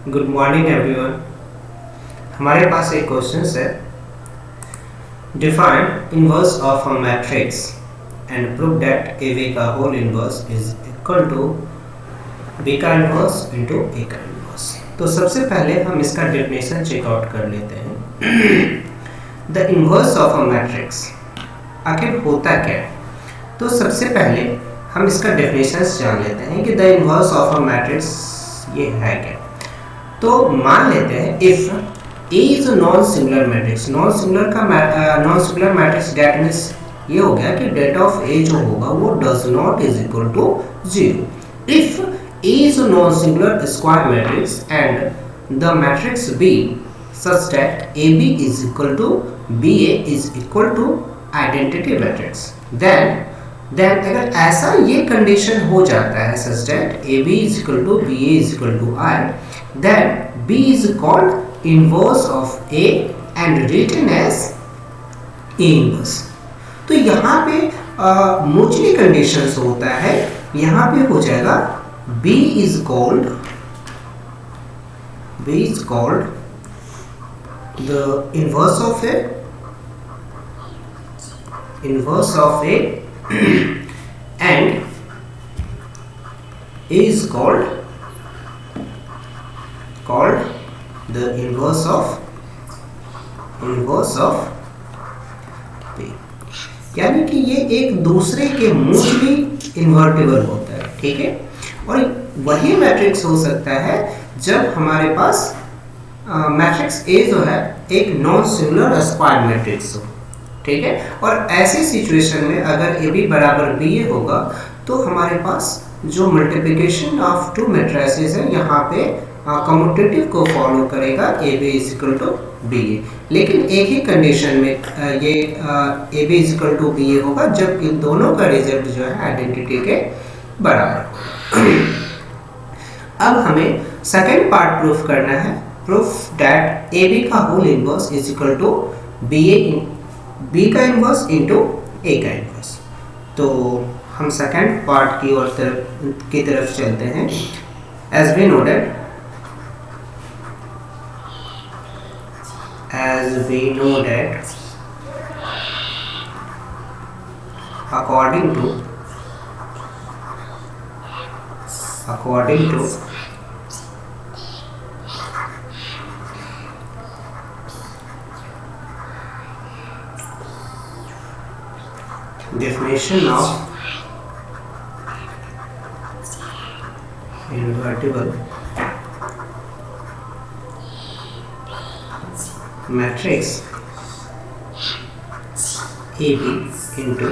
Good morning everyone. हमारे पास एक question है, defined inverse of a matrix and prove that A B का whole inverse is equal to B का inverse into A का inverse. तो सबसे पहले हम इसका डेफिनेशन चेकआउट कर लेते हैं। The inverse of a matrix आखिर होता क्या है? तो सबसे पहले हम इसका डेफिनेशन जान लेते हैं कि the inverse of a matrix ये है क्या। तो मान लेते हैं if A is a non singular matrix, non singular matrix that means ये हो गया कि डेट ऑफ ए जो होगा वो does not is equal to 0। If A is a non singular square matrix and the matrix B such that AB is equal to BA is equal to identity matrix, then अगर ऐसा ये condition हो जाता है such that AB is equal to BA is equal to I, then B is called inverse of A and written as A inverse। तो यहाँ पे मुचली conditions होता है, यहाँ पे हो जाएगा B is called the inverse of A and A is called the inverse of B, यानी कि ये एक दूसरे के मुचली इन्वर्टिबल होता है, ठीक है। और वही मैट्रिक्स हो सकता है जब हमारे पास मैट्रिक्स ए जो है एक नॉन सिंगुलर स्क्वायर मैट्रिक्स हो, ठीक है। और ऐसी सिचुएशन में अगर ए बी बराबर बी ए होगा तो हमारे पास जो मल्टीप्लिकेशन ऑफ टू मैट्रिसेस है यहाँ पे कम्यूटेटिव को फॉलो करेगा, A B is equal to B A. लेकिन एक ही कंडीशन में ये A B is equal to B A होगा जब इन दोनों का रिजल्ट जो है आइडेंटिटी के बराबर होगा। अब हमें सेकेंड पार्ट प्रूफ करना है, proof that AB का whole inverse is equal to B का इनवर्स इंटू A का इनवर्स। तो हम सेकेंड पार्ट की तरफ चलते हैं। as we know that according to definition of invertible matrix AB into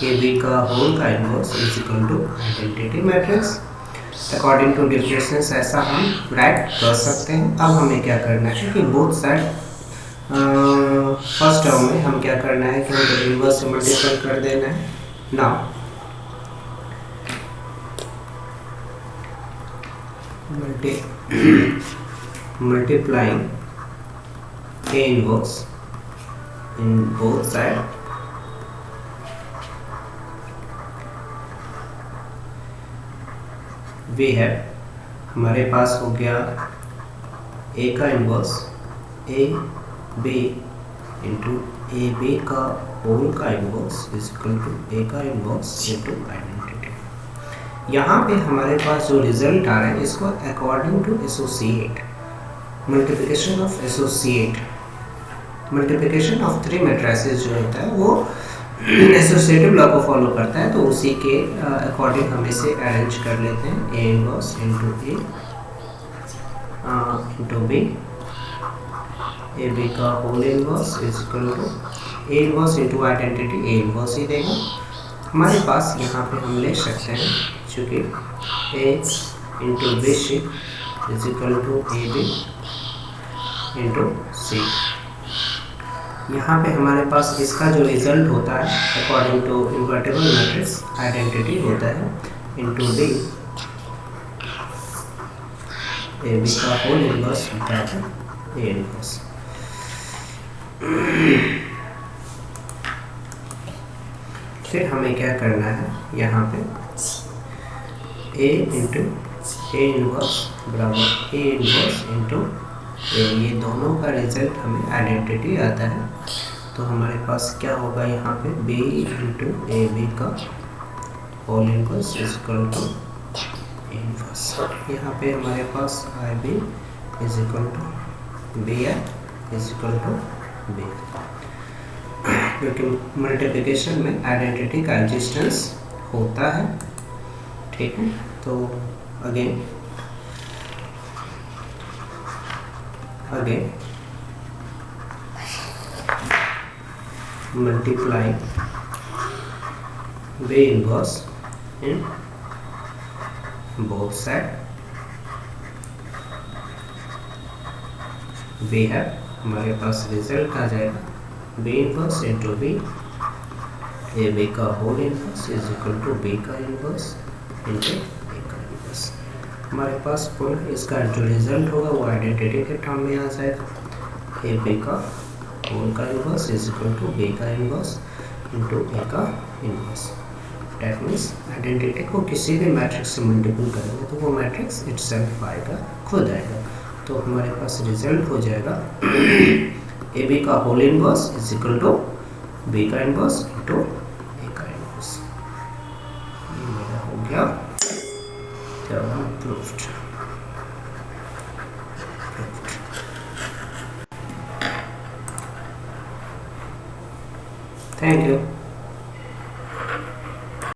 AB का होल का inverse is equal to identity matrix. According to differences ऐसा हम राइट कर सकते हैं। अब हमें क्या करना है कि बोथ साइड फर्स्ट टर्म में हम क्या करना है कि हम इनवर्स से मल्टीप्लाई कर देना है। Now multiplying A inverse in both sides we have, हमारे पास हो गया A का inverse A B into A B का होल का inverse is equal to A का इनवर्स इंटू आइडेंटिटी। यहाँ पे हमारे पास जो रिजल्ट आ रहा है इसको according to associate multiplication of three matrices जो होता है वो एसोसिएटिव लॉ को फॉलो करता है। तो उसी के अकॉर्डिंग हम इसे अरेंज कर लेते हैं। A inverse into A into B, A B का whole inverse is equal to A inverse into identity, A inverse ही देगा। हमारे पास यहाँ पे हम ले सकते हैं चूँकि A into B C is equal to A B into C. यहाँ पे हमारे पास इसका जो रिजल्ट होता है according to invertible matrix identity होता है इंटू डी, ए बी का होल इनवर्स होता है ए इनवर्स। फिर हमें क्या करना है, यहाँ पे a इंटू ए इनवर्स बराबर ए इनवर्स इंटू ए, ये दोनों का रिजल्ट हमें आइडेंटिटी आता है। तो हमारे पास क्या होगा यहाँ पे बी इंटू ए बी का whole inverse is equal to A inverse. यहाँ पे हमारे पास I B is equal to B I is equal to B, क्योंकि मल्टीप्लिकेशन में आइडेंटिटी का एग्जिस्टेंस होता है। ठीक है, तो again multiply B inverse in both side, we have हमारे पास रिजल्ट आ जाएगा B inverse into B A B का whole inverse is equal to B का इनवर्स इंटू ए का इनवर्स। हमारे पास पुनः इसका जो रिजल्ट होगा वो आइडेंटिटी के टर्म में आ जाएगा ए बी का होल का inverse is equal to B का इनवर्स इंटू ए का इनवर्स। डेट मीन्स आइडेंटिटी को किसी भी मैट्रिक्स से मल्टीपल करेंगे तो वो मैट्रिक्स इटसेल्फ आएगा, खुद आएगा। तो हमारे पास रिजल्ट हो जाएगा ए बी का whole inverse is equal to B का इनवर्स इंटू ए का इनवर्स। ये मेरा हो गया थ्योरम प्रूव्ड। Thank you.